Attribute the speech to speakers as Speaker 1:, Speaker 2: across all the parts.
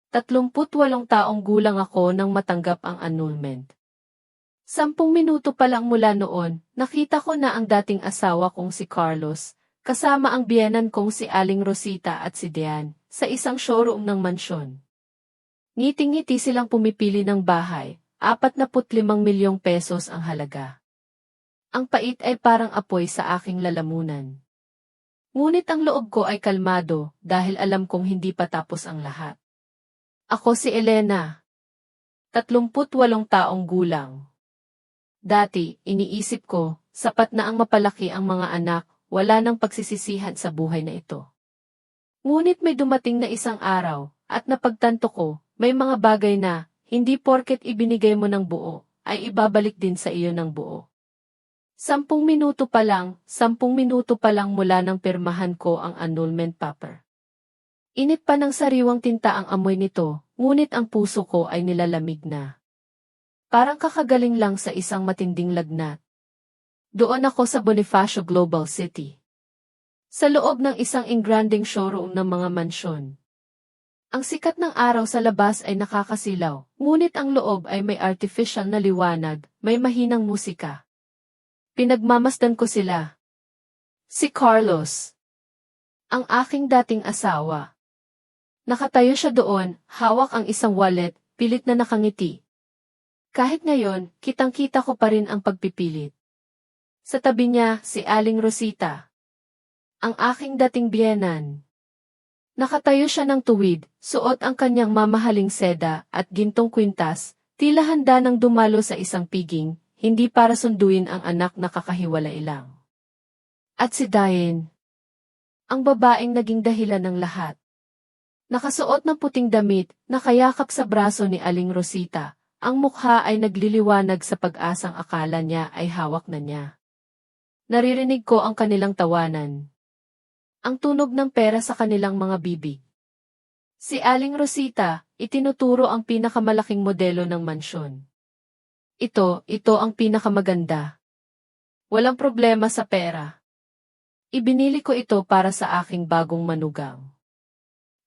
Speaker 1: 38 taong gulang ako nang matanggap ang annulment. 10 minuto pa lang mula noon, nakita ko na ang dating asawa kong si Carlos, kasama ang biyenan kong si Aling Rosita at si Diane, sa isang showroom ng mansyon. Ngiting-ngiti silang pumipili ng bahay, 45 milyong pesos ang halaga. Ang pait ay parang apoy sa aking lalamunan. Ngunit ang loob ko ay kalmado dahil alam kong hindi pa tapos ang lahat. Ako si Elena. 38 taong gulang. Dati, iniisip ko, sapat na ang mapalaki ang mga anak, wala nang pagsisisihan sa buhay na ito. Ngunit may dumating na isang araw, at napagtanto ko, may mga bagay na, hindi porket ibinigay mo ng buo, ay ibabalik din sa iyo ng buo. 10 minuto pa lang mula nang pirmahan ko ang annulment paper. Init pa ng sariwang tinta ang amoy nito, ngunit ang puso ko ay nilalamig na. Parang kakagaling lang sa isang matinding lagnat. Doon ako sa Bonifacio Global City. Sa loob ng isang engranding showroom ng mga mansyon. Ang sikat ng araw sa labas ay nakakasilaw, ngunit ang loob ay may artificial na liwanag, may mahinang musika. Pinagmamasdan ko sila. Si Carlos. Ang aking dating asawa. Nakatayo siya doon, hawak ang isang wallet, pilit na nakangiti. Kahit ngayon, kitang-kita ko pa rin ang pagpipilit. Sa tabi niya, si Aling Rosita. Ang aking dating biyenan. Nakatayo siya ng tuwid, suot ang kanyang mamahaling seda at gintong kwintas, tila handa nang dumalo sa isang piging, hindi para sunduin ang anak na kakahiwalay lang. At si Diane. Ang babaeng naging dahilan ng lahat. Nakasuot ng puting damit, nakayakap sa braso ni Aling Rosita, ang mukha ay nagliliwanag sa pag-asang akala niya ay hawak na niya. Naririnig ko ang kanilang tawanan. Ang tunog ng pera sa kanilang mga bibig. Si Aling Rosita, itinuturo ang pinakamalaking modelo ng mansyon. Ito ang pinakamaganda. Walang problema sa pera. Ibinili ko ito para sa aking bagong manugang.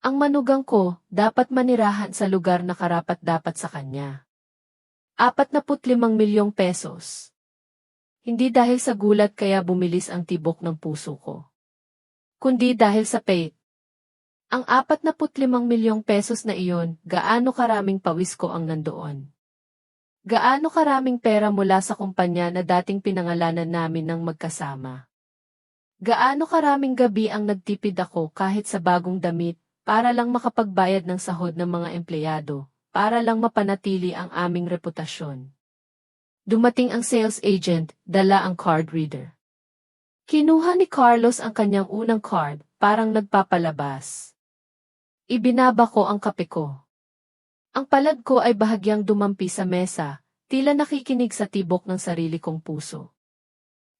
Speaker 1: Ang manugang ko, dapat manirahan sa lugar na karapat-dapat sa kanya. 45 milyong pesos. Hindi dahil sa gulat kaya bumilis ang tibok ng puso ko. Kundi dahil sa pait. Ang 45 milyong pesos na iyon, gaano karaming pawis ko ang nandoon. Gaano karaming pera mula sa kumpanya na dating pinangalanan namin ng magkasama. Gaano karaming gabi ang nagtipid ako kahit sa bagong damit, para lang makapagbayad ng sahod ng mga empleyado, para lang mapanatili ang aming reputasyon. Dumating ang sales agent, dala ang card reader. Kinuha ni Carlos ang kanyang unang card, parang nagpapalabas. Ibinaba ko ang kape ko. Ang palad ko ay bahagyang dumampi sa mesa, tila nakikinig sa tibok ng sarili kong puso.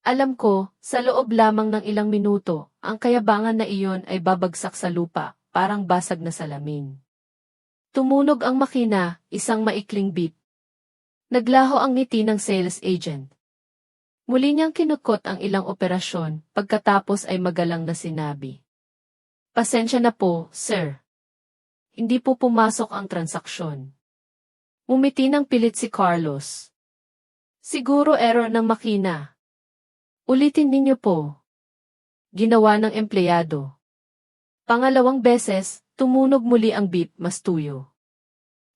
Speaker 1: Alam ko, sa loob lamang ng ilang minuto, ang kayabangan na iyon ay babagsak sa lupa, parang basag na salamin. Tumunog ang makina, isang maikling beep. Naglaho ang ngiti ng sales agent. Muli niyang kinukot ang ilang operasyon, pagkatapos ay magalang na sinabi. Pasensya na po, sir. Hindi po pumasok ang transaksyon. Umiti ng pilit si Carlos. Siguro error ng makina. Ulitin ninyo po. Ginawa ng empleyado. Pangalawang beses, tumunog muli ang beep, mas tuyo.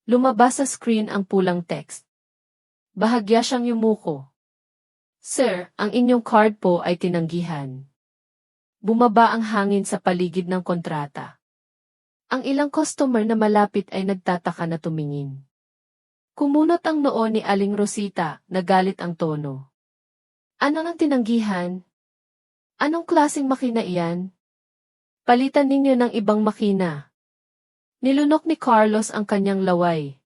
Speaker 1: Lumabas sa screen ang pulang text. Bahagya siyang yumuko. Sir, ang inyong card po ay tinanggihan. Bumaba ang hangin sa paligid ng kontrata. Ang ilang customer na malapit ay nagtataka na tumingin. Kumunot ang noo ni Aling Rosita, nagalit ang tono. Ano ang tinanggihan? Anong klaseng makina iyan? Palitan ninyo ng ibang makina. Nilunok ni Carlos ang kanyang laway.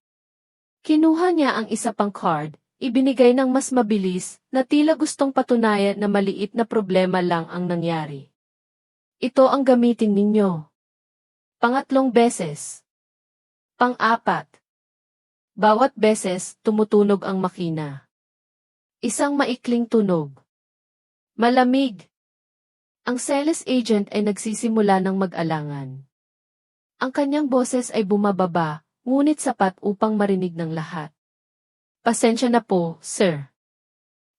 Speaker 1: Kinuha niya ang isa pang card, ibinigay ng mas mabilis, na tila gustong patunayan na maliit na problema lang ang nangyari. Ito ang gamitin ninyo. Pangatlong beses. Pang-apat. Bawat beses, tumutunog ang makina. Isang maikling tunog. Malamig. Ang sales agent ay nagsisimula ng mag-alangan. Ang kanyang boses ay bumababa, ngunit sapat upang marinig ng lahat. Pasensya na po, sir.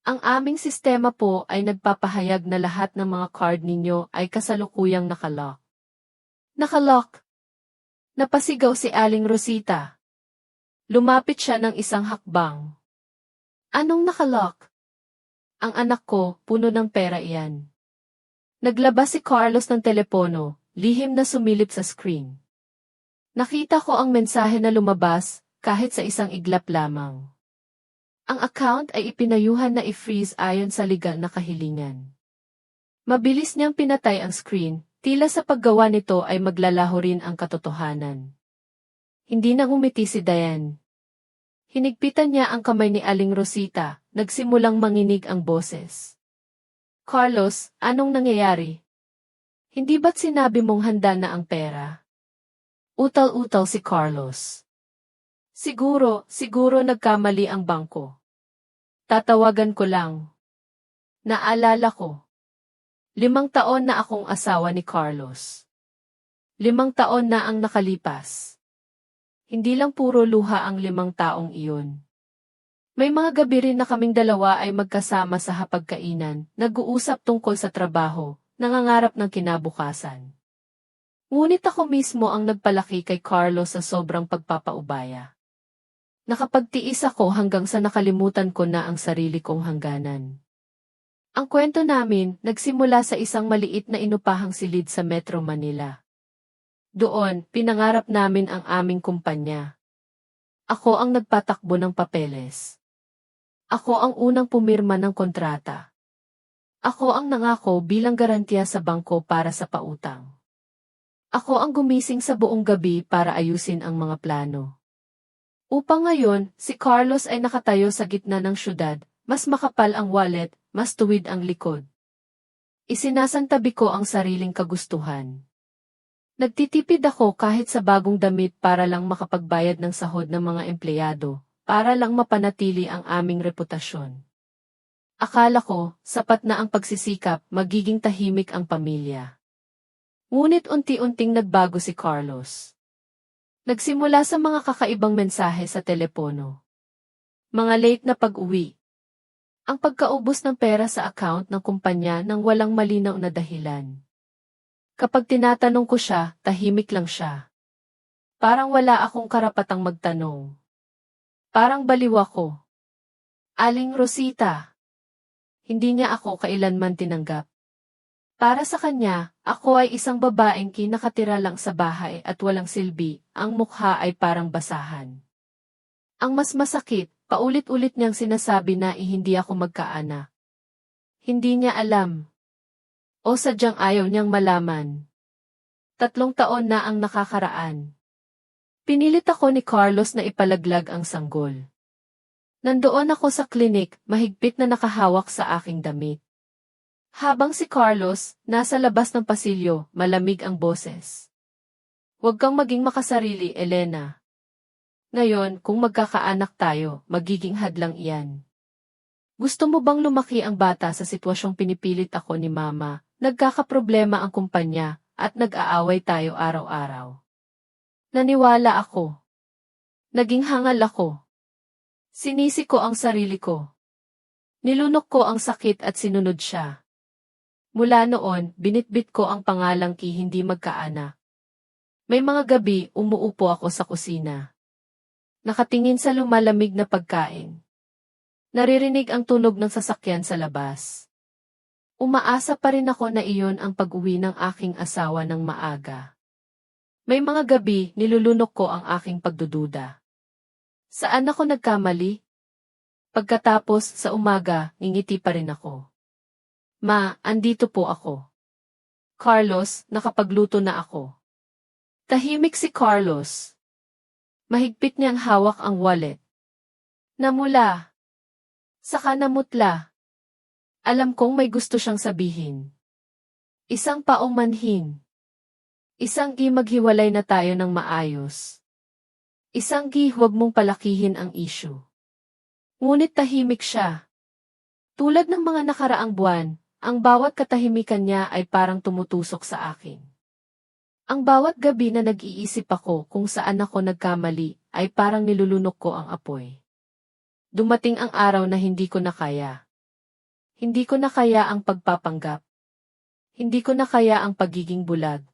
Speaker 1: Ang aming sistema po ay nagpapahayag na lahat ng mga card ninyo ay kasalukuyang nakalock. Nakalock? Napasigaw si Aling Rosita. Lumapit siya ng isang hakbang. Anong nakalock? Ang anak ko, puno ng pera iyan. Naglabas si Carlos ng telepono, lihim na sumilip sa screen. Nakita ko ang mensahe na lumabas, kahit sa isang iglap lamang. Ang account ay ipinayuhan na i-freeze ayon sa legal na kahilingan. Mabilis niyang pinatay ang screen, tila sa paggawa nito ay maglalaho rin ang katotohanan. Hindi na ngumiti si Diane. Hinigpitan niya ang kamay ni Aling Rosita, nagsimulang manginig ang boses. Carlos, anong nangyayari? Hindi ba't sinabi mong handa na ang pera? Utal-utal si Carlos. Siguro nagkamali ang bangko. Tatawagan ko lang. Naalala ko. 5 taon na akong asawa ni Carlos. 5 taon na ang nakalipas. Hindi lang puro luha ang 5 taong iyon. May mga gabi rin na kaming dalawa ay magkasama sa hapagkainan, nag-uusap tungkol sa trabaho, nangangarap ng kinabukasan. Ngunit ako mismo ang nagpalaki kay Carlos sa sobrang pagpapaubaya. Nakapagtiis ako hanggang sa nakalimutan ko na ang sarili kong hangganan. Ang kwento namin, nagsimula sa isang maliit na inupahang silid sa Metro Manila. Doon, pinangarap namin ang aming kumpanya. Ako ang nagpatakbo ng papeles. Ako ang unang pumirma ng kontrata. Ako ang nangako bilang garantiya sa bangko para sa pautang. Ako ang gumising sa buong gabi para ayusin ang mga plano. Upang ngayon, si Carlos ay nakatayo sa gitna ng syudad, mas makapal ang wallet, mas tuwid ang likod. Isinasantabi ko ang sariling kagustuhan. Nagtitipid ako kahit sa bagong damit para lang makapagbayad ng sahod ng mga empleyado, para lang mapanatili ang aming reputasyon. Akala ko, sapat na ang pagsisikap, magiging tahimik ang pamilya. Ngunit unti-unting nagbago si Carlos. Nagsimula sa mga kakaibang mensahe sa telepono. Mga late na pag-uwi. Ang pagkaubos ng pera sa account ng kumpanya nang walang malinaw na dahilan. Kapag tinatanong ko siya, tahimik lang siya. Parang wala akong karapatang magtanong. Parang baliw ako. Aling Rosita. Hindi niya ako kailanman tinanggap. Para sa kanya, ako ay isang babaeng kinakatira lang sa bahay at walang silbi, ang mukha ay parang basahan. Ang mas masakit, paulit-ulit niyang sinasabi na hindi ako magkaanak. Hindi niya alam. O sadyang ayaw niyang malaman. 3 taon na ang nakakaraan. Pinilit ako ni Carlos na ipalaglag ang sanggol. Nandoon ako sa klinik, mahigpit na nakahawak sa aking damit. Habang si Carlos, nasa labas ng pasilyo, malamig ang boses. Huwag kang maging makasarili, Elena. Ngayon, kung magkakaanak tayo, magiging hadlang iyan. Gusto mo bang lumaki ang bata sa sitwasyong pinipilit ako ni Mama, nagkakaproblema ang kumpanya, at nag-aaway tayo araw-araw? Naniwala ako. Naging hangal ako. Sinisi ko ang sarili ko. Nilunok ko ang sakit at sinunod siya. Mula noon, binitbit ko ang pangalang hindi magkaanak. May mga gabi, umuupo ako sa kusina. Nakatingin sa lumalamig na pagkain. Naririnig ang tunog ng sasakyan sa labas. Umaasa pa rin ako na iyon ang pag-uwi ng aking asawa ng maaga. May mga gabi, nilulunok ko ang aking pagdududa. Saan ako nagkamali? Pagkatapos, sa umaga, ngingiti pa rin ako. Ma, andito po ako. Carlos, nakapagluto na ako. Tahimik si Carlos. Mahigpit niyang hawak ang wallet. Namula. Saka namutla. Alam kong may gusto siyang sabihin. Isang paumanhin. Isang maghiwalay na tayo ng maayos. Isang huwag mong palakihin ang issue. Ngunit tahimik siya. Tulad ng mga nakaraang buwan, ang bawat katahimikan niya ay parang tumutusok sa akin. Ang bawat gabi na nag-iisip ako kung saan ako nagkamali, ay parang nilulunok ko ang apoy. Dumating ang araw na hindi ko na kaya. Hindi ko na kaya ang pagpapanggap. Hindi ko na kaya ang pagiging bulag.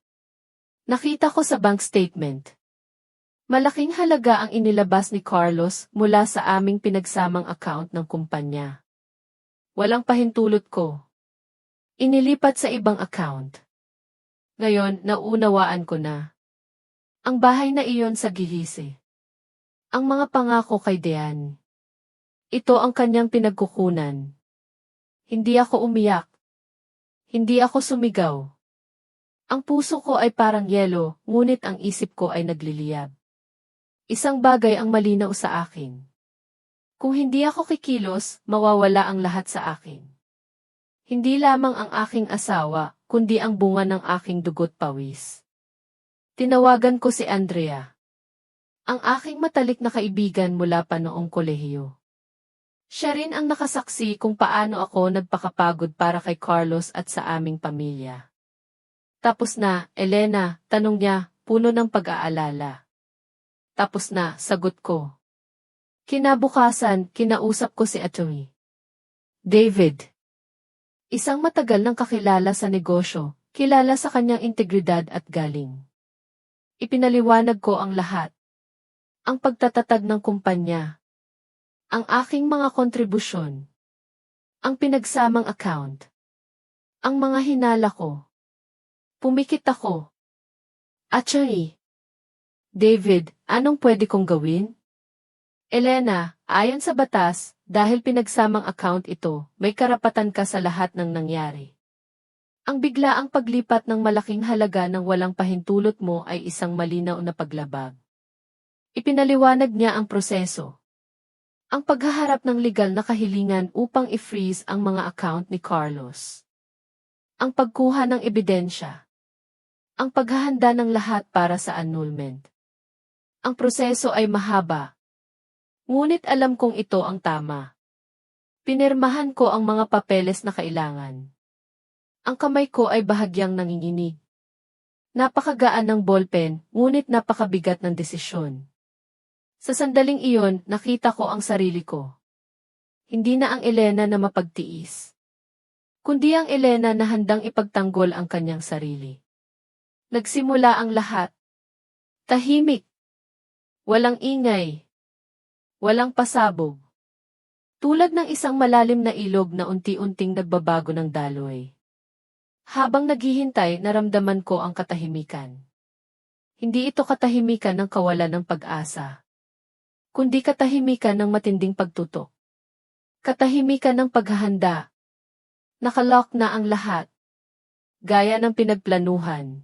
Speaker 1: Nakita ko sa bank statement. Malaking halaga ang inilabas ni Carlos mula sa aming pinagsamang account ng kumpanya. Walang pahintulot ko. Inilipat sa ibang account. Ngayon, naunawaan ko na. Ang bahay na iyon sa Gihisi. Ang mga pangako kay Dean. Ito ang kanyang pinagkukunan. Hindi ako umiyak. Hindi ako sumigaw. Ang puso ko ay parang yelo, ngunit ang isip ko ay nagliliyab. Isang bagay ang malinaw sa akin. Kung hindi ako kikilos, mawawala ang lahat sa akin. Hindi lamang ang aking asawa, kundi ang bunga ng aking dugo't pawis. Tinawagan ko si Andrea. Ang aking matalik na kaibigan mula pa noong kolehiyo. Siya rin ang nakasaksi kung paano ako nagpakapagod para kay Carlos at sa aming pamilya. Tapos na, Elena, tanong niya, puno ng pag-aalala. Tapos na, sagot ko. Kinabukasan, kinausap ko si Atty. David. Isang matagal nang kakilala sa negosyo, kilala sa kanyang integridad at galing. Ipinaliwanag ko ang lahat. Ang pagtatatag ng kumpanya. Ang aking mga kontribusyon. Ang pinagsamang account. Ang mga hinala ko. Pumikit ako. Attorney. David, anong pwede kong gawin? Elena, ayon sa batas, dahil pinagsamang account ito, may karapatan ka sa lahat ng nangyari. Ang biglaang paglipat ng malaking halaga ng walang pahintulot mo ay isang malinaw na paglabag. Ipinaliwanag niya ang proseso. Ang paghaharap ng legal na kahilingan upang i-freeze ang mga account ni Carlos. Ang pagkuha ng ebidensya. Ang paghahanda ng lahat para sa annulment. Ang proseso ay mahaba. Ngunit alam kong ito ang tama. Pinirmahan ko ang mga papeles na kailangan. Ang kamay ko ay bahagyang nanginginig. Napakagaan ng ballpen, ngunit napakabigat ng desisyon. Sa sandaling iyon, nakita ko ang sarili ko. Hindi na ang Elena na mapagtiis. Kundi ang Elena na handang ipagtanggol ang kanyang sarili. Nagsimula ang lahat. Tahimik. Walang ingay. Walang pasabog. Tulad ng isang malalim na ilog na unti-unting nagbabago ng daloy. Habang naghihintay, naramdaman ko ang katahimikan. Hindi ito katahimikan ng kawalan ng pag-asa. Kundi katahimikan ng matinding pagtutok. Katahimikan ng paghahanda. Nakalock na ang lahat. Gaya ng pinagplanuhan.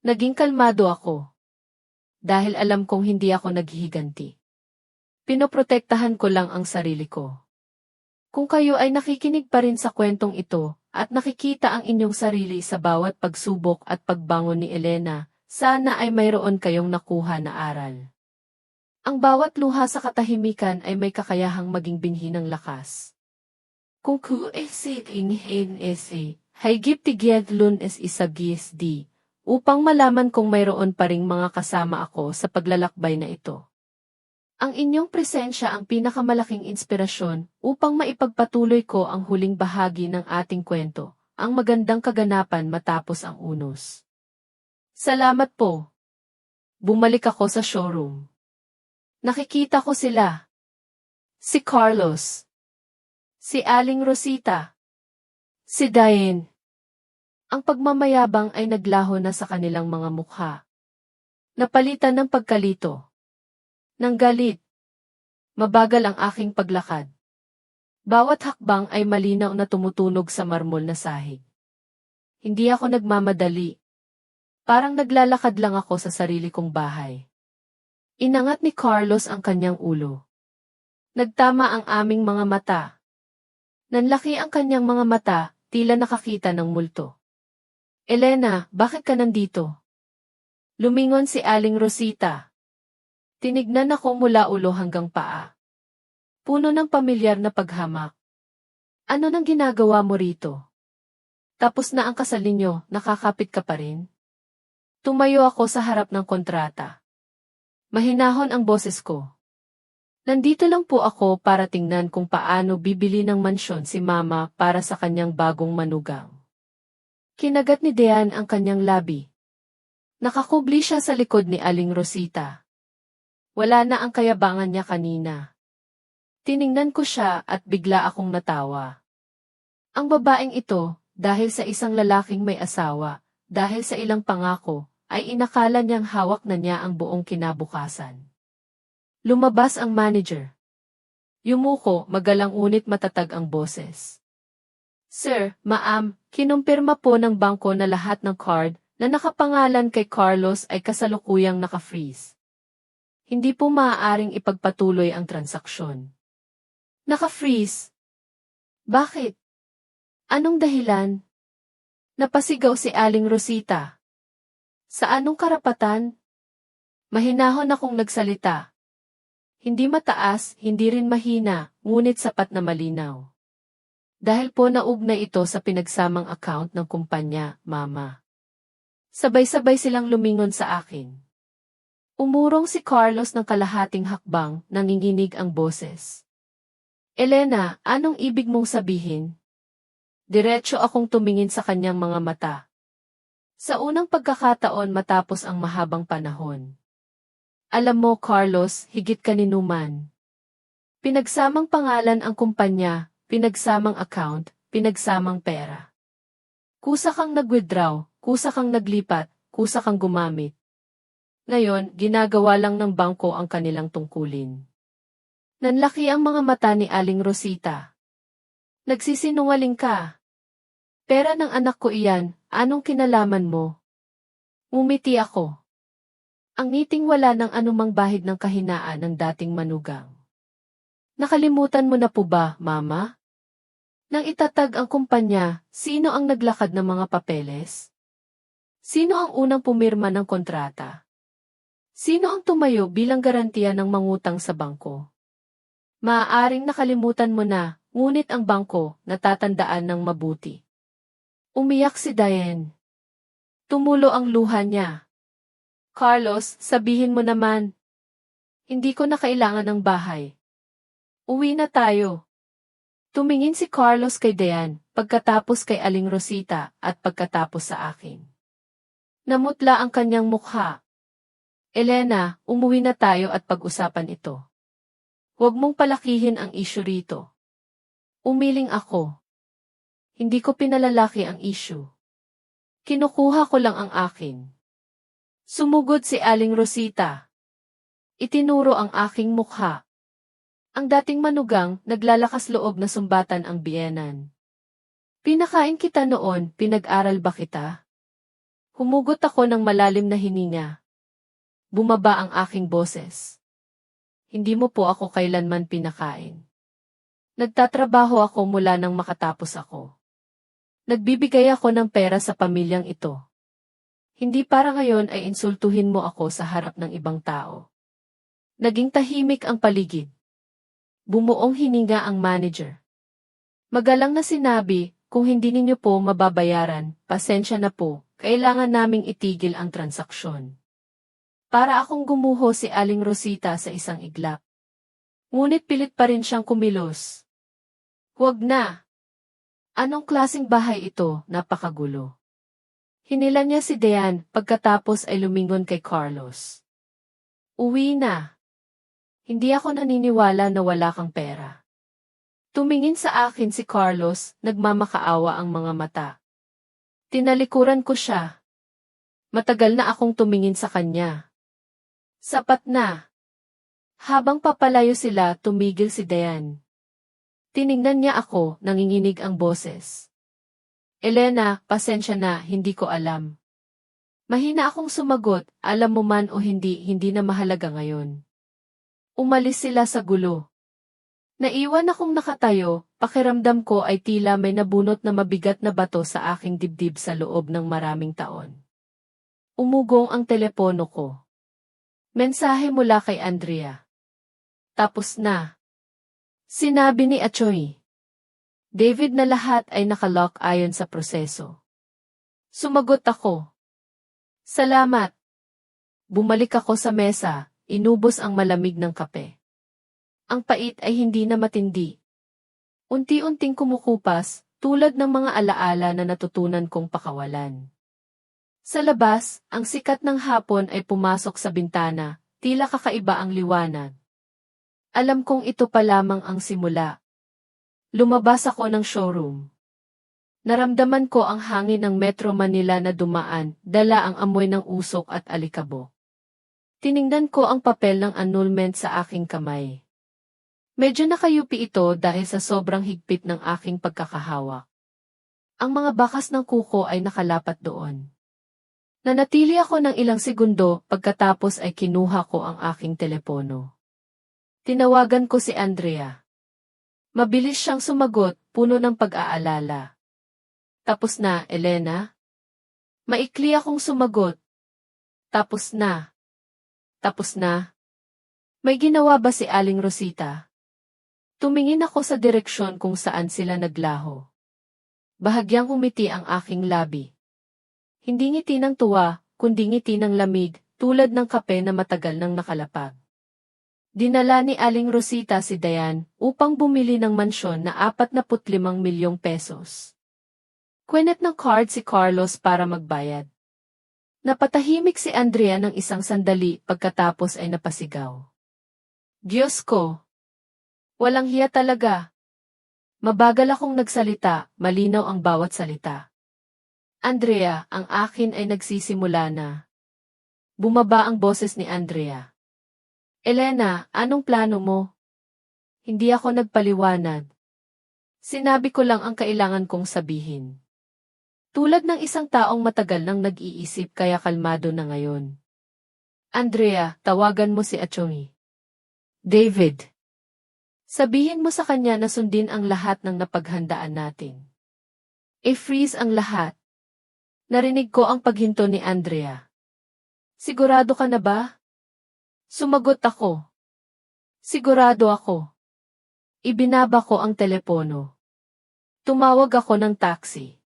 Speaker 1: Naging kalmado ako. Dahil alam kong hindi ako naghihiganti. Pinoprotektahan ko lang ang sarili ko. Kung kayo ay nakikinig pa rin sa kwentong ito, at nakikita ang inyong sarili sa bawat pagsubok at pagbangon ni Elena, sana ay mayroon kayong nakuha na aral. Ang bawat luha sa katahimikan ay may kakayahang maging binhi ng lakas. Kung haygip tigyadlun es isagis di, upang malaman kung mayroon pa ring mga kasama ako sa paglalakbay na ito. Ang inyong presensya ang pinakamalaking inspirasyon upang maipagpatuloy ko ang huling bahagi ng ating kwento, ang magandang kaganapan matapos ang unos. Salamat po. Bumalik ako sa showroom. Nakikita ko sila. Si Carlos. Si Aling Rosita. Si Diane. Ang pagmamayabang ay naglaho na sa kanilang mga mukha. Napalitan ng pagkalito. Ng galit. Mabagal ang aking paglakad. Bawat hakbang ay malinaw na tumutunog sa marmol na sahig. Hindi ako nagmamadali. Parang naglalakad lang ako sa sarili kong bahay. Inangat ni Carlos ang kanyang ulo. Nagtama ang aming mga mata. Nanlaki ang kanyang mga mata, tila nakakita ng multo. Elena, bakit ka nandito? Lumingon si Aling Rosita. Tinignan ako mula ulo hanggang paa. Puno ng pamilyar na paghamak. Ano nang ginagawa mo rito? Tapos na ang kasal ninyo, nakakapit ka pa rin? Tumayo ako sa harap ng kontrata. Mahinahon ang boses ko. Nandito lang po ako para tingnan kung paano bibili ng mansyon si Mama para sa kanyang bagong manugang. Kinagat ni Dean ang kanyang labi. Nakakubli siya sa likod ni Aling Rosita. Wala na ang kayabangan niya kanina. Tiningnan ko siya at bigla akong natawa. Ang babaeng ito, dahil sa isang lalaking may asawa, dahil sa ilang pangako, ay inakala niyang hawak na niya ang buong kinabukasan. Lumabas ang manager. Yumuko, magalang ngunit matatag ang boses. Sir, ma'am, kinumpirma po ng bangko na lahat ng card na nakapangalan kay Carlos ay kasalukuyang naka-freeze. Hindi po maaaring ipagpatuloy ang transaksyon. Naka-freeze? Bakit? Anong dahilan? Napasigaw si Aling Rosita. Sa anong karapatan? Mahinahon akong nagsalita. Hindi mataas, hindi rin mahina, ngunit sapat na malinaw. Dahil po naugnay ito sa pinagsamang account ng kumpanya, Mama. Sabay-sabay silang lumingon sa akin. Umurong si Carlos ng kalahating hakbang, nanginginig ang boses. Elena, anong ibig mong sabihin? Diretso akong tumingin sa kanyang mga mata. Sa unang pagkakataon matapos ang mahabang panahon. Alam mo, Carlos, higit kaninuman. Pinagsamang pangalan ang kumpanya, pinagsamang account, pinagsamang pera. Kusa kang nag-withdraw, kusa kang naglipat, kusa kang gumamit. Ngayon, ginagawa lang ng bangko ang kanilang tungkulin. Nanlaki ang mga mata ni Aling Rosita. Nagsisinungaling ka. Pera ng anak ko iyan, anong kinalaman mo? Ngumiti ako. Ang ngiting wala ng anumang bahid ng kahinaan ng dating manugang. Nakalimutan mo na po ba, Mama? Nang itatag ang kumpanya, sino ang naglakad ng mga papeles? Sino ang unang pumirma ng kontrata? Sino ang tumayo bilang garantiya ng mangutang sa bangko? Maaaring nakalimutan mo na, ngunit ang bangko, natatandaan ng mabuti. Umiyak si Diane. Tumulo ang luha niya. Carlos, sabihin mo naman. Hindi ko na kailangan ng bahay. Uwi na tayo. Tumingin si Carlos kay Diane, pagkatapos kay Aling Rosita, at pagkatapos sa akin. Namutla ang kanyang mukha. Elena, umuwi na tayo at pag-usapan ito. Huwag mong palakihin ang issue rito. Umiling ako. Hindi ko pinalalaki ang issue. Kinukuha ko lang ang akin. Sumugod si Aling Rosita. Itinuro ang aking mukha. Ang dating manugang, naglalakas loob na sumbatan ang biyenan. Pinakain kita noon, pinag-aral ba kita? Humugot ako ng malalim na hininga. Bumaba ang aking boses. Hindi mo po ako kailanman pinakain. Nagtatrabaho ako mula nang makatapos ako. Nagbibigay ako ng pera sa pamilyang ito. Hindi para ngayon ay insultuhin mo ako sa harap ng ibang tao. Naging tahimik ang paligid. Bumuong hininga ang manager. Magalang na sinabi, kung hindi ninyo po mababayaran, pasensya na po, kailangan naming itigil ang transaksyon. Para akong gumuho si Aling Rosita sa isang iglap. Ngunit pilit pa rin siyang kumilos. Huwag na. Anong klaseng bahay ito, napakagulo. Hinila niya si Dean, pagkatapos ay lumingon kay Carlos. Uwi na. Hindi ako naniniwala na wala kang pera. Tumingin sa akin si Carlos, nagmamakaawa ang mga mata. Tinalikuran ko siya. Matagal na akong tumingin sa kanya. Sapat na. Habang papalayo sila, tumigil si Dean. Tiningnan niya ako, nanginginig ang boses. Elena, pasensya na, hindi ko alam. Mahina akong sumagot, alam mo man o hindi, hindi na mahalaga ngayon. Umalis sila sa gulo. Naiwan akong nakatayo, pakiramdam ko ay tila may nabunot na mabigat na bato sa aking dibdib sa loob ng maraming taon. Umugong ang telepono ko. Mensahe mula kay Andrea. Tapos na. Sinabi ni Achoy. David na lahat ay nakalock ayon sa proseso. Sumagot ako. Salamat. Bumalik ako sa mesa, inubos ang malamig ng kape. Ang pait ay hindi na matindi. Unti-unting kumukupas, tulad ng mga alaala na natutunan kong pakawalan. Sa labas, ang sikat ng hapon ay pumasok sa bintana, tila kakaiba ang liwanag. Alam kong ito pa lamang ang simula. Lumabas ako ng showroom. Naramdaman ko ang hangin ng Metro Manila na dumaan, dala ang amoy ng usok at alikabok. Tiningnan ko ang papel ng annulment sa aking kamay. Medyo nakayupi ito dahil sa sobrang higpit ng aking pagkakahawak. Ang mga bakas ng kuko ay nakalapat doon. Nanatili ako ng ilang segundo pagkatapos ay kinuha ko ang aking telepono. Tinawagan ko si Andrea. Mabilis siyang sumagot, puno ng pag-aalala. Tapos na, Elena? Maikli akong sumagot. Tapos na. Tapos na. May ginawa ba si Aling Rosita? Tumingin ako sa direksyon kung saan sila naglaho. Bahagyang umiti ang aking labi. Hindi ngiti ng tuwa, kundi ngiti ng lamig, tulad ng kape na matagal nang nakalapag. Dinala ni Aling Rosita si Dayan upang bumili ng mansyon na 45 milyong pesos. Kwenet ng card si Carlos para magbayad. Napatahimik si Andrea ng isang sandali pagkatapos ay napasigaw. Diyos ko! Walang hiya talaga. Mabagal akong nagsalita, malinaw ang bawat salita. Andrea, ang akin ay nagsisimula na. Bumaba ang boses ni Andrea. Elena, anong plano mo? Hindi ako nagpaliwanag. Sinabi ko lang ang kailangan kong sabihin. Tulad ng isang taong matagal nang nag-iisip kaya kalmado na ngayon. Andrea, tawagan mo si Achongi. David. Sabihin mo sa kanya na sundin ang lahat ng napaghandaan natin. I-freeze ang lahat. Narinig ko ang paghinto ni Andrea. Sigurado ka na ba? Sumagot ako. Sigurado ako. Ibinaba ko ang telepono. Tumawag ako ng taxi.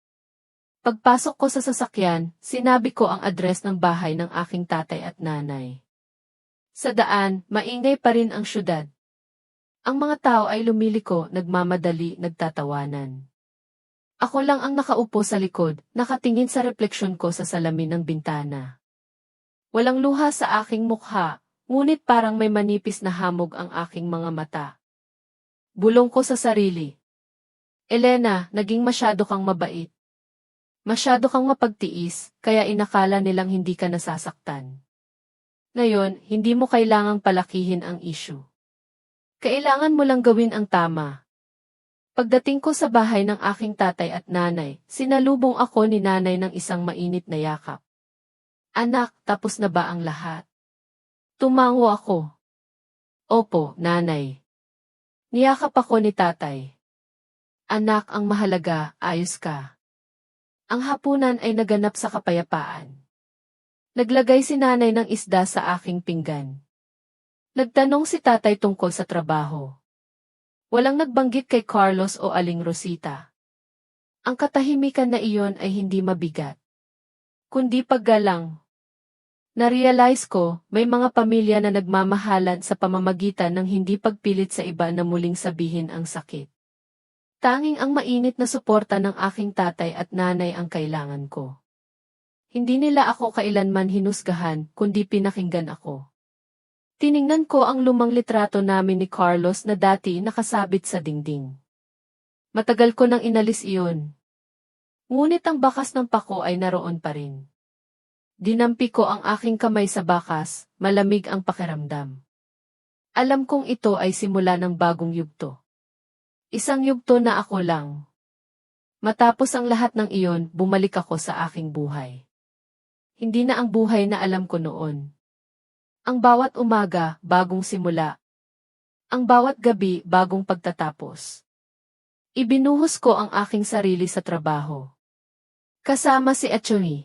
Speaker 1: Pagpasok ko sa sasakyan, sinabi ko ang address ng bahay ng aking tatay at nanay. Sa daan, maingay pa rin ang syudad. Ang mga tao ay lumiliko, nagmamadali, nagtatawanan. Ako lang ang nakaupo sa likod, nakatingin sa refleksyon ko sa salamin ng bintana. Walang luha sa aking mukha, ngunit parang may manipis na hamog ang aking mga mata. Bulong ko sa sarili. Elena, naging masyado kang mabait. Masyado kang mapagtiis, kaya inakala nilang hindi ka nasasaktan. Ngayon, hindi mo kailangang palakihin ang issue. Kailangan mo lang gawin ang tama. Pagdating ko sa bahay ng aking tatay at nanay, sinalubong ako ni nanay ng isang mainit na yakap. Anak, tapos na ba ang lahat? Tumango ako. Opo, nanay. Niyakap ako ni tatay. Anak, ang mahalaga, ayos ka. Ang hapunan ay naganap sa kapayapaan. Naglagay si nanay ng isda sa aking pinggan. Nagtanong si tatay tungkol sa trabaho. Walang nagbanggit kay Carlos o Aling Rosita. Ang katahimikan na iyon ay hindi mabigat, kundi paggalang. Narealize ko, may mga pamilya na nagmamahalan sa pamamagitan ng hindi pagpilit sa iba na muling sabihin ang sakit. Tanging ang mainit na suporta ng aking tatay at nanay ang kailangan ko. Hindi nila ako kailanman hinusgahan, kundi pinakinggan ako. Tiningnan ko ang lumang litrato namin ni Carlos na dati nakasabit sa dingding. Matagal ko nang inalis iyon. Ngunit ang bakas ng pako ay naroon pa rin. Dinampi ko ang aking kamay sa bakas, malamig ang pakiramdam. Alam kong ito ay simula ng bagong yugto. Isang yugto na ako lang. Matapos ang lahat ng iyon, bumalik ako sa aking buhay. Hindi na ang buhay na alam ko noon. Ang bawat umaga, bagong simula. Ang bawat gabi, bagong pagtatapos. Ibinuhos ko ang aking sarili sa trabaho. Kasama si Achongi,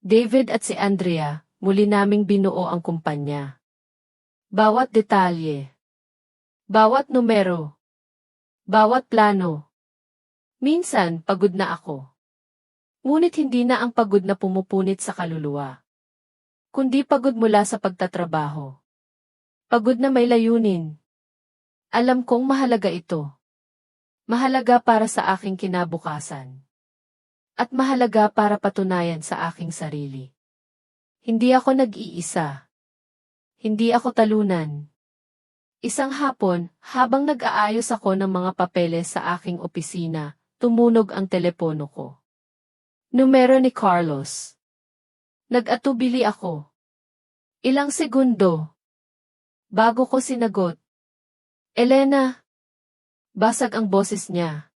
Speaker 1: David at si Andrea, muli naming binuo ang kumpanya. Bawat detalye. Bawat numero. Bawat plano. Minsan, pagod na ako. Ngunit hindi na ang pagod na pumupunit sa kaluluwa, kundi pagod mula sa pagtatrabaho. Pagod na may layunin. Alam kong mahalaga ito. Mahalaga para sa aking kinabukasan. At mahalaga para patunayan sa aking sarili. Hindi ako nag-iisa. Hindi ako talunan. Isang hapon, habang nag-aayos ako ng mga papeles sa aking opisina, tumunog ang telepono ko. Numero ni Carlos. Nag-atubili ako. Ilang segundo. Bago ko sinagot. Elena. Basag ang boses niya.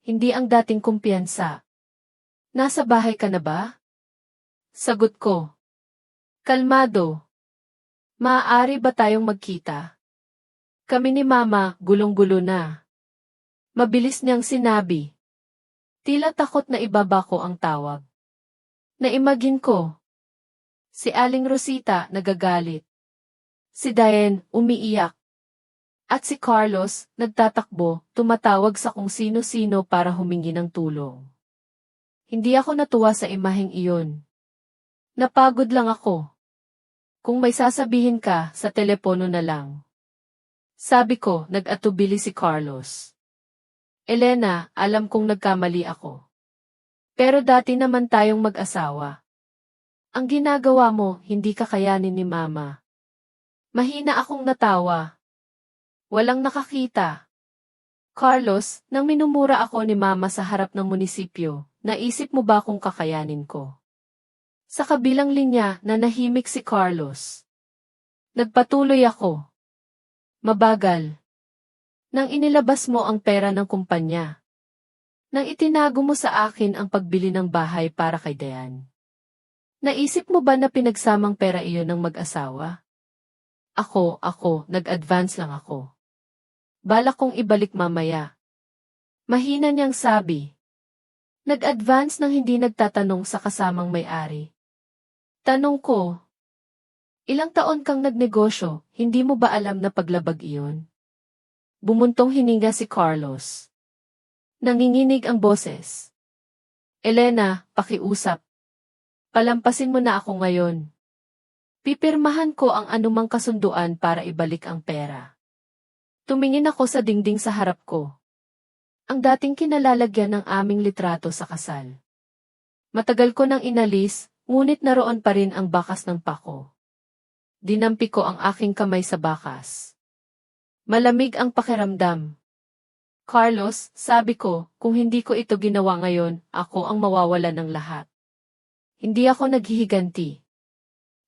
Speaker 1: Hindi ang dating kumpiyansa. Nasa bahay ka na ba? Sagot ko. Kalmado. Maaari ba tayong magkita? Kami ni Mama, gulong-gulo na. Mabilis niyang sinabi. Tila takot na ibaba ko ang tawag. Naimagine ko. Si Aling Rosita, nagagalit. Si Diane, umiiyak. At si Carlos, nagtatakbo, tumatawag sa kung sino-sino para humingi ng tulong. Hindi ako natuwa sa imaheng iyon. Napagod lang ako. Kung may sasabihin ka, sa telepono na lang. Sabi ko, nag-atubili si Carlos. Elena, alam kong nagkamali ako. Pero dati naman tayong mag-asawa. Ang ginagawa mo, hindi kakayanin ni Mama. Mahina akong natawa. Walang nakakita. Carlos, nang minumura ako ni Mama sa harap ng munisipyo, naisip mo ba kung kakayanin ko? Sa kabilang linya, nanahimik si Carlos. Nagpatuloy ako. Mabagal. Nang inilabas mo ang pera ng kumpanya. Nang itinago mo sa akin ang pagbili ng bahay para kay Diane. Naisip mo ba na pinagsamang pera iyon ng mag-asawa? Ako, nag-advance lang ako. Balak kong ibalik mamaya. Mahina niyang sabi. Nag-advance nang hindi nagtatanong sa kasamang may-ari. Tanong ko. Ilang taon kang nagnegosyo, hindi mo ba alam na paglabag iyon? Bumuntong hininga si Carlos. Nanginginig ang boses. Elena, pakiusap. Palampasin mo na ako ngayon. Pipirmahan ko ang anumang kasunduan para ibalik ang pera. Tumingin ako sa dingding sa harap ko. Ang dating kinalalagyan ng aming litrato sa kasal. Matagal ko nang inalis, ngunit naroon pa rin ang bakas ng pako. Dinampi ko ang aking kamay sa bakas. Malamig ang pakiramdam. Carlos, sabi ko, kung hindi ko ito ginawa ngayon, ako ang mawawala ng lahat. Hindi ako naghihiganti.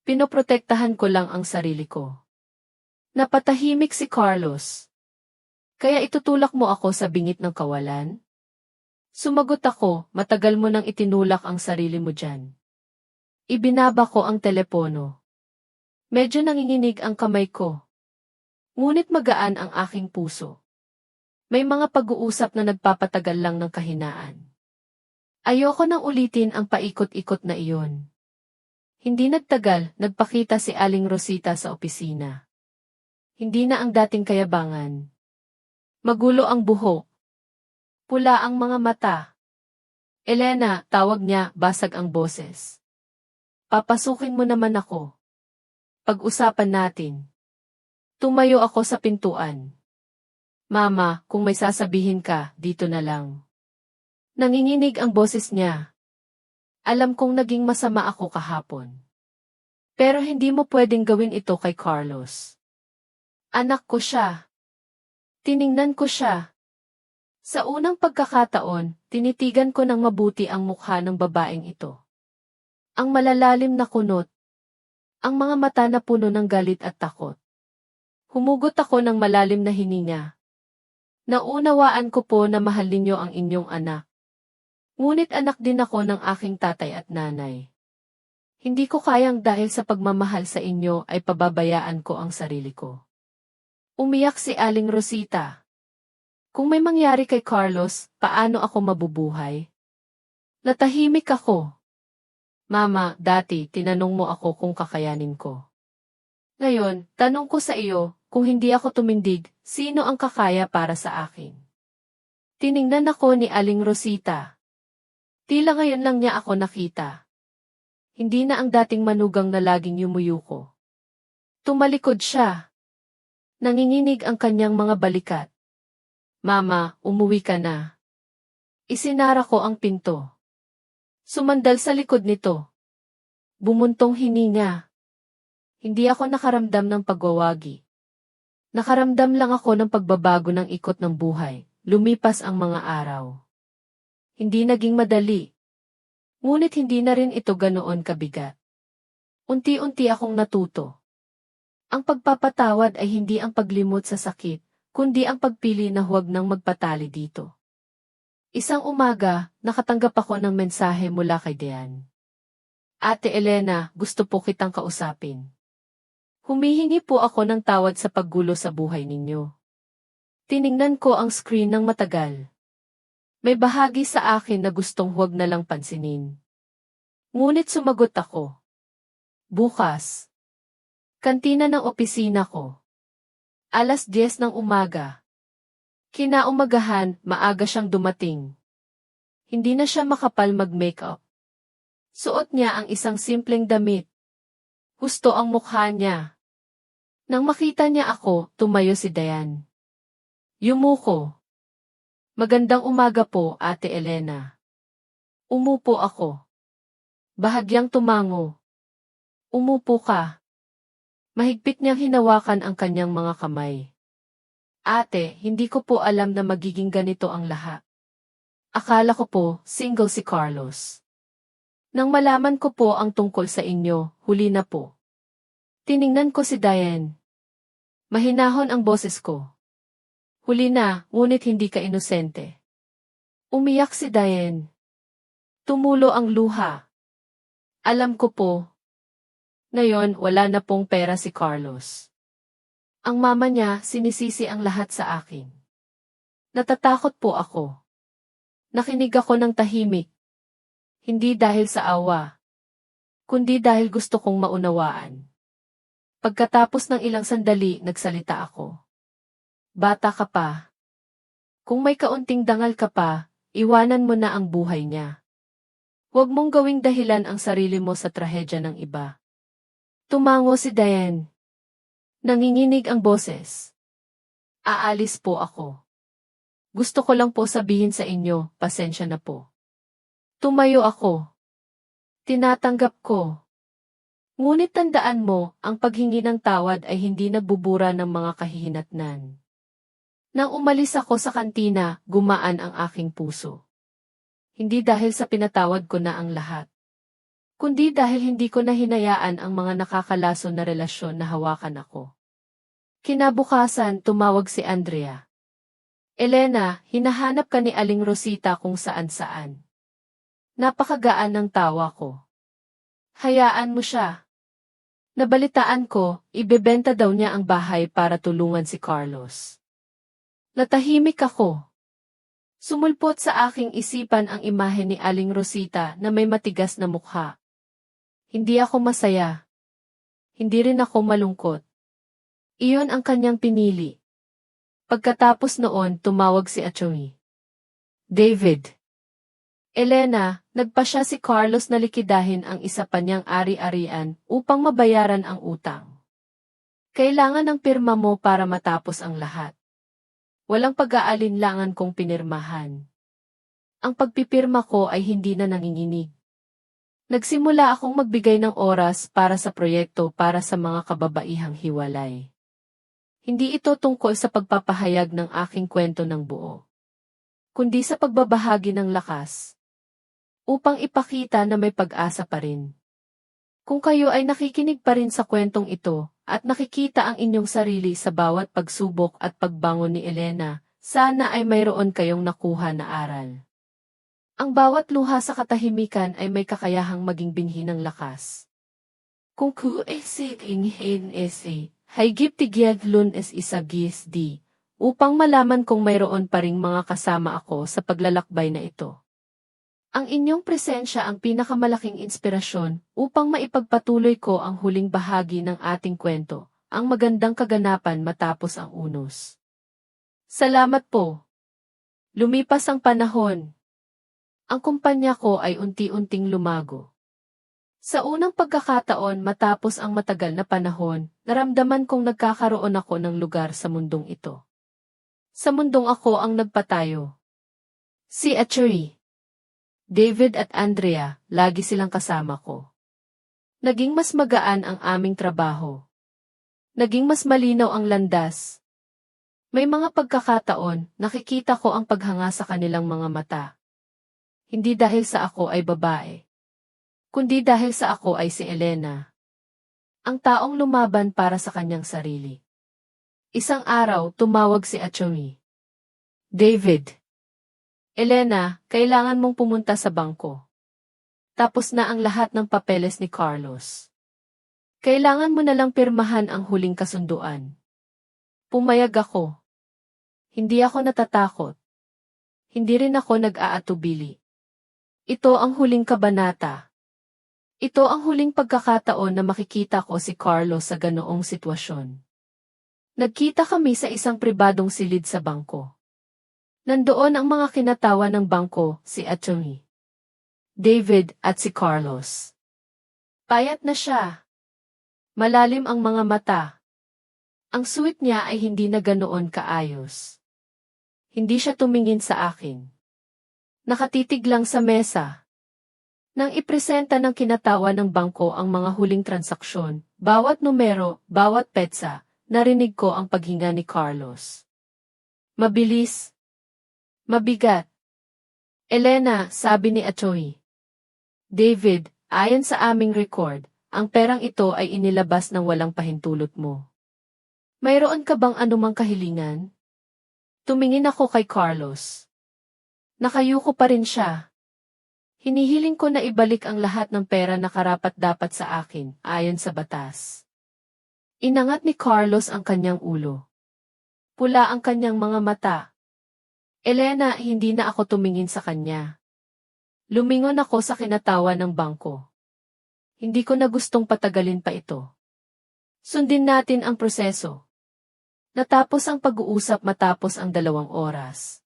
Speaker 1: Pinoprotektahan ko lang ang sarili ko. Napatahimik si Carlos. Kaya itutulak mo ako sa bingit ng kawalan? Sumagot ako, matagal mo nang itinulak ang sarili mo dyan. Ibinaba ko ang telepono. Medyo nanginginig ang kamay ko. Ngunit magaan ang aking puso. May mga pag-uusap na nagpapatagal lang ng kahinaan. Ayoko nang ulitin ang paikot-ikot na iyon. Hindi nagtagal, nagpakita si Aling Rosita sa opisina. Hindi na ang dating kayabangan. Magulo ang buhok. Pula ang mga mata. Elena, tawag niya, basag ang boses. Papasukin mo naman ako. Pag-usapan natin. Tumayo ako sa pintuan. Mama, kung may sasabihin ka, dito na lang. Nanginginig ang boses niya. Alam kong naging masama ako kahapon. Pero hindi mo pwedeng gawin ito kay Carlos. Anak ko siya. Tiningnan ko siya. Sa unang pagkakataon, tinitigan ko ng mabuti ang mukha ng babaeng ito. Ang malalalim na kunot. Ang mga mata na puno ng galit at takot. Humugot ako ng malalim na hininga. Naunawaan ko po na mahal ninyo ang inyong anak. Ngunit anak din ako ng aking tatay at nanay. Hindi ko kayang dahil sa pagmamahal sa inyo ay pababayaan ko ang sarili ko. Umiyak si Aling Rosita. Kung may mangyari kay Carlos, paano ako mabubuhay? Natahimik ako. Mama, dati tinanong mo ako kung kakayanin ko. Ngayon, tanong ko sa iyo, kung hindi ako tumindig, sino ang kakaya para sa akin? Tiningnan ako ni Aling Rosita. Tila ngayon lang niya ako nakita. Hindi na ang dating manugang na laging yumuyuko. Tumalikod siya. Nanginginig ang kanyang mga balikat. Mama, umuwi ka na. Isinara ko ang pinto. Sumandal sa likod nito. Bumuntong hininga. Hindi ako nakaramdam ng pagwawagi. Nakaramdam lang ako ng pagbabago ng ikot ng buhay. Lumipas ang mga araw. Hindi naging madali. Ngunit hindi na rin ito ganoon kabigat. Unti-unti akong natuto. Ang pagpapatawad ay hindi ang paglimot sa sakit, kundi ang pagpili na huwag nang magpatali dito. Isang umaga, nakatanggap ako ng mensahe mula kay Diane. Ate Elena, gusto po kitang kausapin. Humihingi po ako ng tawad sa paggulo sa buhay ninyo. Tiningnan ko ang screen ng matagal. May bahagi sa akin na gustong huwag na lang pansinin. Ngunit sumagot ako. Bukas. Kantina ng opisina ko. 10:00 ng umaga. Kinaumagahan, maaga siyang dumating. Hindi na siya makapal mag-makeup. Suot niya ang isang simpleng damit. Husto ang mukha niya. Nang makita niya ako, tumayo si Diane. Yumuko. Magandang umaga po, Ate Elena. Umupo ako. Bahagyang tumango. Umupo ka. Mahigpit niyang hinawakan ang kanyang mga kamay. Ate, hindi ko po alam na magiging ganito ang lahat. Akala ko po, single si Carlos. Nang malaman ko po ang tungkol sa inyo, huli na po. Tiningnan ko si Diane. Mahinahon ang boses ko. Huli na, ngunit hindi ka inosente. Umiyak si Diane. Tumulo ang luha. Alam ko po. Ngayon, wala na pong pera si Carlos. Ang mama niya, sinisisi ang lahat sa akin. Natatakot po ako. Nakinig ako ng tahimik. Hindi dahil sa awa, kundi dahil gusto kong maunawaan. Pagkatapos ng ilang sandali, nagsalita ako. Bata ka pa. Kung may kaunting dangal ka pa, iwanan mo na ang buhay niya. Huwag mong gawing dahilan ang sarili mo sa trahedya ng iba. Tumango si Diane. Nanginginig ang boses. Aalis po ako. Gusto ko lang po sabihin sa inyo, pasensya na po. Tumayo ako. Tinatanggap ko. Ngunit tandaan mo, ang paghingi ng tawad ay hindi nagbubura ng mga kahihinatnan. Nang umalis ako sa kantina, gumaan ang aking puso. Hindi dahil sa pinatawad ko na ang lahat, kundi dahil hindi ko na hinayaan ang mga nakakalason na relasyon na hawakan ako. Kinabukasan, tumawag si Andrea. Elena, hinahanap ka ni Aling Rosita kung saan-saan. Napakagaan ng tawa ko. Hayaan mo siya. Nabalitaan ko, ibebenta daw niya ang bahay para tulungan si Carlos. Natahimik ako. Sumulpot sa aking isipan ang imahe ni Aling Rosita na may matigas na mukha. Hindi ako masaya. Hindi rin ako malungkot. Iyon ang kanyang pinili. Pagkatapos noon, tumawag si Atty. David. Elena, nagpasya si Carlos na likidahin ang isa pa niyang ari-arian upang mabayaran ang utang. Kailangan ng pirma mo para matapos ang lahat. Walang pag-aalinlangan kong pinirmahan. Ang pagpipirma ko ay hindi na nanginginig. Nagsimula akong magbigay ng oras para sa proyekto para sa mga kababaihang hiwalay. Hindi ito tungkol sa pagpapahayag ng aking kwento ng buo, kundi sa pagbabahagi ng lakas, upang ipakita na may pag-asa pa rin. Kung kayo ay nakikinig pa rin sa kwentong ito, at nakikita ang inyong sarili sa bawat pagsubok at pagbangon ni Elena, sana ay mayroon kayong nakuha na aral. Ang bawat luha sa katahimikan ay may kakayahang maging binhi ng lakas. Kung haygip tigyag lunes isagis di, upang malaman kung mayroon pa ring mga kasama ako sa paglalakbay na ito. Ang inyong presensya ang pinakamalaking inspirasyon upang maipagpatuloy ko ang huling bahagi ng ating kwento, ang magandang kaganapan matapos ang unos. Salamat po. Lumipas ang panahon. Ang kumpanya ko ay unti-unting lumago. Sa unang pagkakataon matapos ang matagal na panahon, naramdaman kong nagkakaroon ako ng lugar sa mundong ito. Sa mundong ako ang nagpatayo. Si Achery, David at Andrea, lagi silang kasama ko. Naging mas magaan ang aming trabaho. Naging mas malinaw ang landas. May mga pagkakataon, nakikita ko ang paghanga sa kanilang mga mata. Hindi dahil sa ako ay babae, kundi dahil sa ako ay si Elena. Ang taong lumaban para sa kanyang sarili. Isang araw, tumawag si Achery. David. Elena, kailangan mong pumunta sa bangko. Tapos na ang lahat ng papeles ni Carlos. Kailangan mo na lang pirmahan ang huling kasunduan. Pumayag ako. Hindi ako natatakot. Hindi rin ako nag-aatubili. Ito ang huling kabanata. Ito ang huling pagkakataon na makikita ko si Carlos sa ganoong sitwasyon. Nagkita kami sa isang pribadong silid sa bangko. Nandoon ang mga kinatawa ng bangko, si Achery, David at si Carlos. Payat na siya. Malalim ang mga mata. Ang suwit niya ay hindi na ganoon kaayos. Hindi siya tumingin sa akin. Nakatitig lang sa mesa. Nang ipresenta ng kinatawa ng bangko ang mga huling transaksyon, bawat numero, bawat petsa, narinig ko ang paghinga ni Carlos. Mabilis. Mabigat. Elena, sabi ni Achery. David, ayon sa aming record, ang perang ito ay inilabas ng walang pahintulot mo. Mayroon ka bang anumang kahilingan? Tumingin ako kay Carlos. Nakayuko pa rin siya. Hinihiling ko na ibalik ang lahat ng pera na karapat-dapat sa akin, ayon sa batas. Inangat ni Carlos ang kanyang ulo. Pula ang kanyang mga mata. Elena, hindi na ako tumingin sa kanya. Lumingon ako sa kinatawa ng bangko. Hindi ko na gustong patagalin pa ito. Sundin natin ang proseso. Natapos ang pag-uusap matapos ang 2 oras.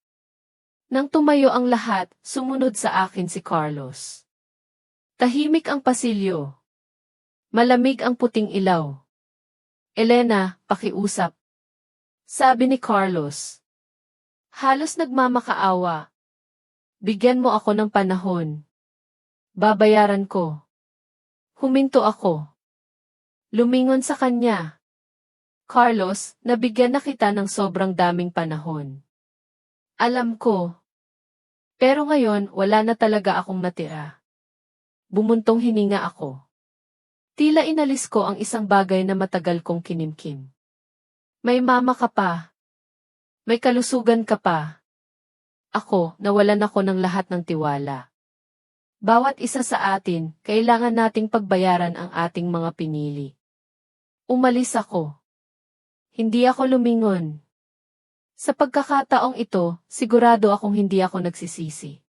Speaker 1: Nang tumayo ang lahat, sumunod sa akin si Carlos. Tahimik ang pasilyo. Malamig ang puting ilaw. Elena, pakiusap. Sabi ni Carlos. Halos nagmamakaawa. Bigyan mo ako ng panahon. Babayaran ko. Huminto ako. Lumingon sa kanya. Carlos, nabigyan na kita ng sobrang daming panahon. Alam ko. Pero ngayon, wala na talaga akong natira. Bumuntong hininga ako. Tila inalis ko ang isang bagay na matagal kong kinimkim. May mama ka pa. May kalusugan ka pa. Ako, nawalan ako ng lahat ng tiwala. Bawat isa sa atin, kailangan nating pagbayaran ang ating mga pinili. Umalis ako. Hindi ako lumingon. Sa pagkakataong ito, sigurado akong hindi ako nagsisisi.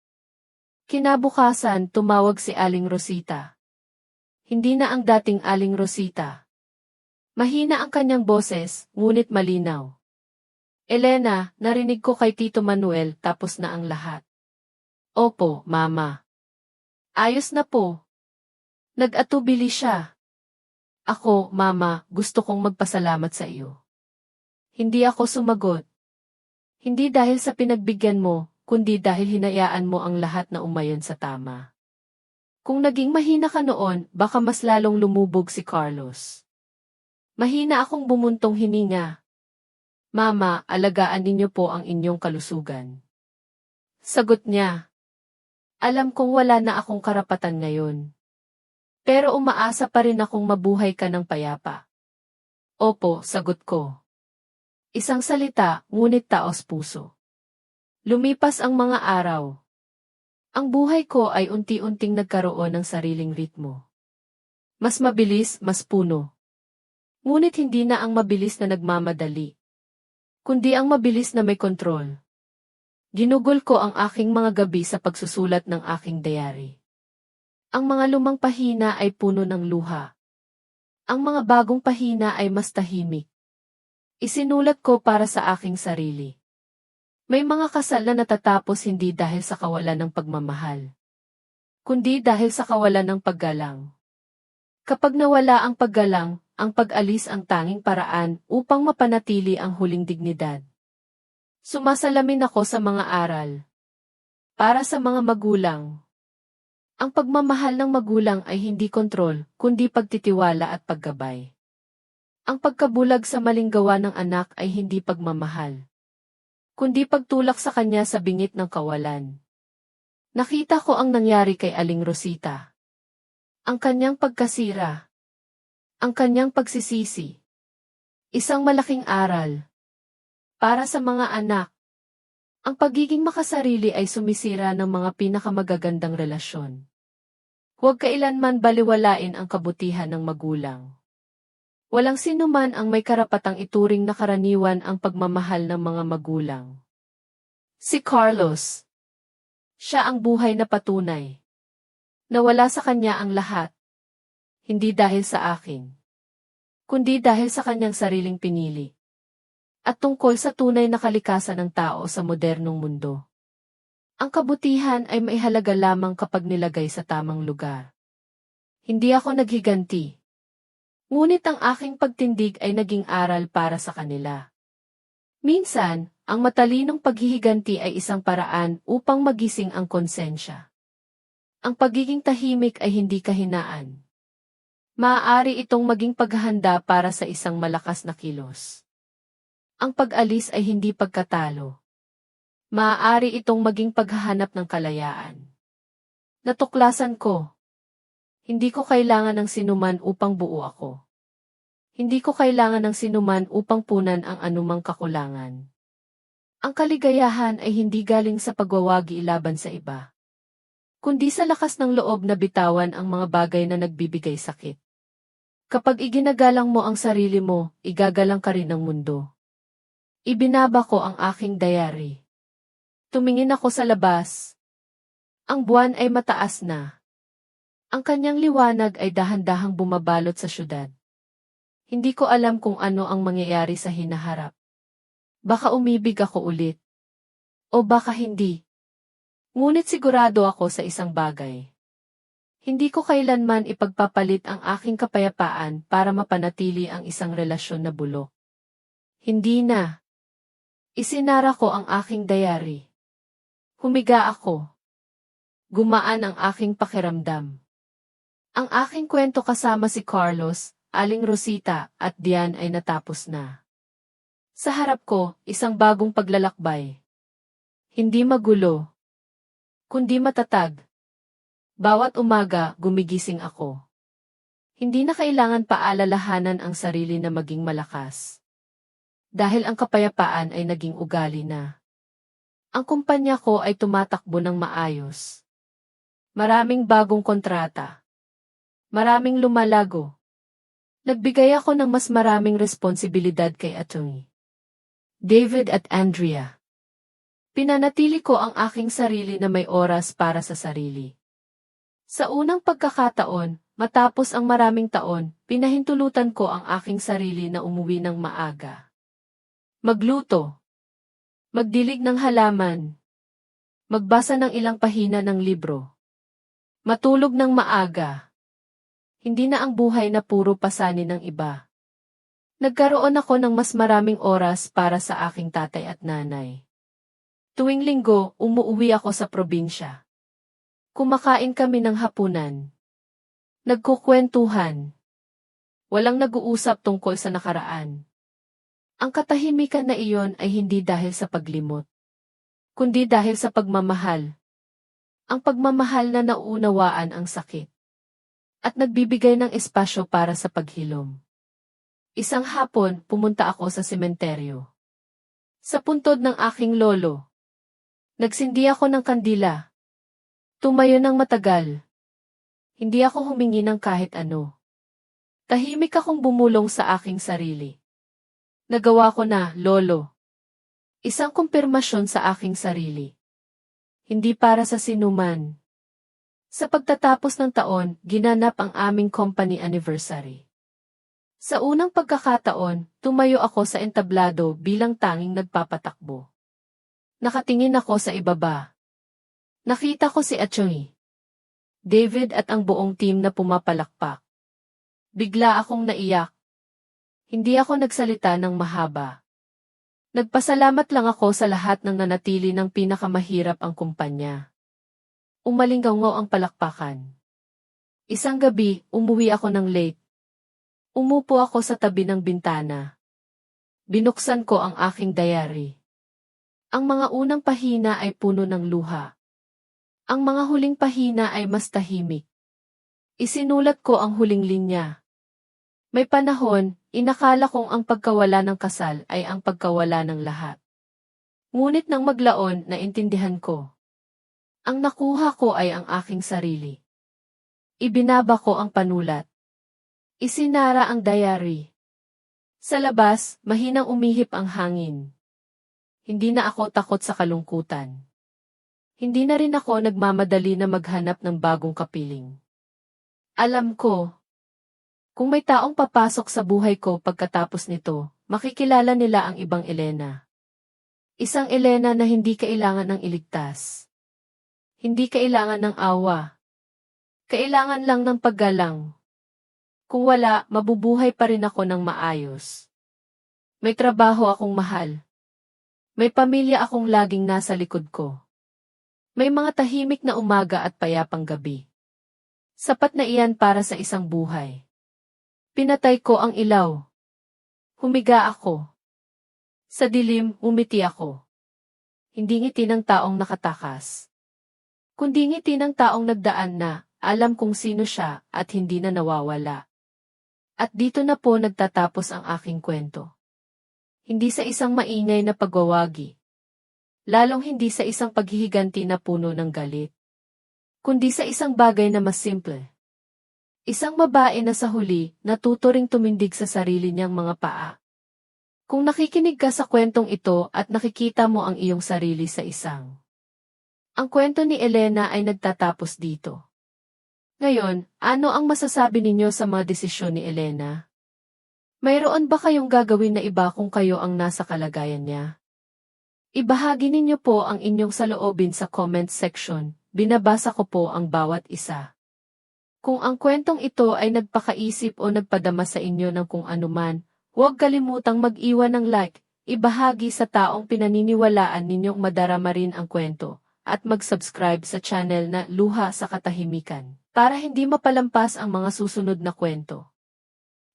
Speaker 1: Kinabukasan, tumawag si Aling Rosita. Hindi na ang dating Aling Rosita. Mahina ang kanyang boses, ngunit malinaw. Elena, narinig ko kay Tito Manuel tapos na ang lahat. Opo, Mama. Ayos na po. Nag-atubili siya. Ako, Mama, gusto kong magpasalamat sa iyo. Hindi ako sumagot. Hindi dahil sa pinagbigyan mo, kundi dahil hinayaan mo ang lahat na umayon sa tama. Kung naging mahina ka noon, baka mas lalong lumubog si Carlos. Mahina akong bumuntong hininga. Mama, alagaan ninyo po ang inyong kalusugan. Sagot niya. Alam kong wala na akong karapatan ngayon. Pero umaasa pa rin akong mabuhay ka ng payapa. Opo, sagot ko. Isang salita, ngunit taos puso. Lumipas ang mga araw. Ang buhay ko ay unti-unting nagkaroon ng sariling ritmo. Mas mabilis, mas puno. Ngunit hindi na ang mabilis na nagmamadali, kundi ang mabilis na may kontrol. Ginugol ko ang aking mga gabi sa pagsusulat ng aking diary. Ang mga lumang pahina ay puno ng luha. Ang mga bagong pahina ay mas tahimik. Isinulat ko para sa aking sarili. May mga kasal na natatapos hindi dahil sa kawalan ng pagmamahal, kundi dahil sa kawalan ng paggalang. Kapag nawala ang paggalang, ang pag-alis ang tanging paraan upang mapanatili ang huling dignidad. Sumasalamin ako sa mga aral. Para sa mga magulang. Ang pagmamahal ng magulang ay hindi kontrol, kundi pagtitiwala at paggabay. Ang pagkabulag sa maling gawa ng anak ay hindi pagmamahal, kundi pagtulak sa kanya sa bingit ng kawalan. Nakita ko ang nangyari kay Aling Rosita. Ang kanyang pagkasira. Ang kanyang pagsisisi. Isang malaking aral. Para sa mga anak. Ang pagiging makasarili ay sumisira ng mga pinakamagagandang relasyon. Huwag kailanman baliwalain ang kabutihan ng magulang. Walang sinuman ang may karapatang ituring na karaniwan ang pagmamahal ng mga magulang. Si Carlos. Siya ang buhay na patunay. Nawala sa kanya ang lahat. Hindi dahil sa akin, kundi dahil sa kanyang sariling pinili. At tungkol sa tunay na kalikasan ng tao sa modernong mundo. Ang kabutihan ay maihalaga lamang kapag nilagay sa tamang lugar. Hindi ako naghiganti. Ngunit ang aking pagtindig ay naging aral para sa kanila. Minsan, ang matalinong paghihiganti ay isang paraan upang magising ang konsensya. Ang pagiging tahimik ay hindi kahinaan. Maaari itong maging paghahanda para sa isang malakas na kilos. Ang pag-alis ay hindi pagkatalo. Maaari itong maging paghahanap ng kalayaan. Natuklasan ko. Hindi ko kailangan ng sinuman upang buo ako. Hindi ko kailangan ng sinuman upang punan ang anumang kakulangan. Ang kaligayahan ay hindi galing sa pagwawagi laban sa iba, kundi sa lakas ng loob na bitawan ang mga bagay na nagbibigay sakit. Kapag iginagalang mo ang sarili mo, igagalang ka rin ng mundo. Ibinaba ko ang aking diary. Tumingin ako sa labas. Ang buwan ay mataas na. Ang kanyang liwanag ay dahan-dahang bumabalot sa syudad. Hindi ko alam kung ano ang mangyayari sa hinaharap. Baka umibig ako ulit. O baka hindi. Ngunit sigurado ako sa isang bagay. Hindi ko kailanman ipagpapalit ang aking kapayapaan para mapanatili ang isang relasyon na bulok. Hindi na. Isinara ko ang aking diary. Humiga ako. Gumaan ang aking pakiramdam. Ang aking kwento kasama si Carlos, Aling Rosita, at Dian ay natapos na. Sa harap ko, isang bagong paglalakbay. Hindi magulo, kundi matatag. Bawat umaga, gumigising ako. Hindi na kailangan paalalahanan ang sarili na maging malakas. Dahil ang kapayapaan ay naging ugali na. Ang kumpanya ko ay tumatakbo ng maayos. Maraming bagong kontrata. Maraming lumalago. Nagbigay ako ng mas maraming responsibilidad kay Atty. David at Andrea. Pinanatili ko ang aking sarili na may oras para sa sarili. Sa unang pagkakataon, matapos ang maraming taon, pinahintulutan ko ang aking sarili na umuwi ng maaga. Magluto. Magdilig ng halaman. Magbasa ng ilang pahina ng libro. Matulog ng maaga. Hindi na ang buhay na puro pasanin ng iba. Nagkaroon ako ng mas maraming oras para sa aking tatay at nanay. Tuwing linggo, umuuwi ako sa probinsya. Kumakain kami ng hapunan. Nagkukwentuhan. Walang nag-uusap tungkol sa nakaraan. Ang katahimikan na iyon ay hindi dahil sa paglimot, kundi dahil sa pagmamahal. Ang pagmamahal na nauunawaan ang sakit. At nagbibigay ng espasyo para sa paghilom. Isang hapon, pumunta ako sa sementeryo. Sa puntod ng aking lolo. Nagsindi ako ng kandila. Tumayo ng matagal. Hindi ako humingi ng kahit ano. Tahimik akong bumulong sa aking sarili. Nagawa ko na, lolo. Isang kumpirmasyon sa aking sarili. Hindi para sa sinuman. Sa pagtatapos ng taon, ginanap ang aming company anniversary. Sa unang pagkakataon, tumayo ako sa entablado bilang tanging nagpapatakbo. Nakatingin ako sa ibaba. Nakita ko si Achoy, David at ang buong team na pumapalakpak. Bigla akong naiyak. Hindi ako nagsalita ng mahaba. Nagpasalamat lang ako sa lahat ng nanatili ng pinakamahirap ang kumpanya. Umalinggaw ang palakpakan. Isang gabi, umuwi ako ng late. Umupo ako sa tabi ng bintana. Binuksan ko ang aking diary. Ang mga unang pahina ay puno ng luha. Ang mga huling pahina ay mas tahimik. Isinulat ko ang huling linya. May panahon, inakala kong ang pagkawala ng kasal ay ang pagkawala ng lahat. Ngunit nang maglaon, naintindihan ko. Ang nakuha ko ay ang aking sarili. Ibinaba ko ang panulat. Isinara ang diary. Sa labas, mahinang umihip ang hangin. Hindi na ako takot sa kalungkutan. Hindi na rin ako nagmamadali na maghanap ng bagong kapiling. Alam ko, kung may taong papasok sa buhay ko pagkatapos nito, makikilala nila ang ibang Elena. Isang Elena na hindi kailangan ng iligtas. Hindi kailangan ng awa. Kailangan lang ng paggalang. Kung wala, mabubuhay pa rin ako ng maayos. May trabaho akong mahal. May pamilya akong laging nasa likod ko. May mga tahimik na umaga at payapang gabi. Sapat na iyan para sa isang buhay. Pinatay ko ang ilaw. Humiga ako. Sa dilim, umiti ako. Hindi ngiti ng taong nakatakas. Kundi ngiti ng taong nagdaan na, alam kung sino siya at hindi na nawawala. At dito na po nagtatapos ang aking kwento. Hindi sa isang maingay na pagwawagi. Lalong hindi sa isang paghihiganti na puno ng galit. Kundi sa isang bagay na mas simple. Isang babae na sa huli, natuto ring tumindig sa sarili niyang mga paa. Kung nakikinig ka sa kwentong ito at nakikita mo ang iyong sarili sa isang. Ang kwento ni Elena ay nagtatapos dito. Ngayon, ano ang masasabi ninyo sa mga desisyon ni Elena? Mayroon ba kayong gagawin na iba kung kayo ang nasa kalagayan niya? Ibahagi ninyo po ang inyong saloobin sa comment section, binabasa ko po ang bawat isa. Kung ang kwentong ito ay nagpakaisip o nagpadama sa inyo ng kung anuman, huwag kalimutang mag-iwan ng like, ibahagi sa taong pinaniniwalaan ninyong madarama rin ang kwento, at mag-subscribe sa channel na Luha sa Katahimikan, para hindi mapalampas ang mga susunod na kwento.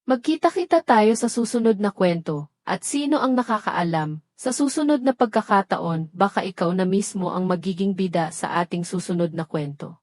Speaker 1: Magkita-kita tayo sa susunod na kwento, at sino ang nakakaalam, sa susunod na pagkakataon baka ikaw na mismo ang magiging bida sa ating susunod na kwento.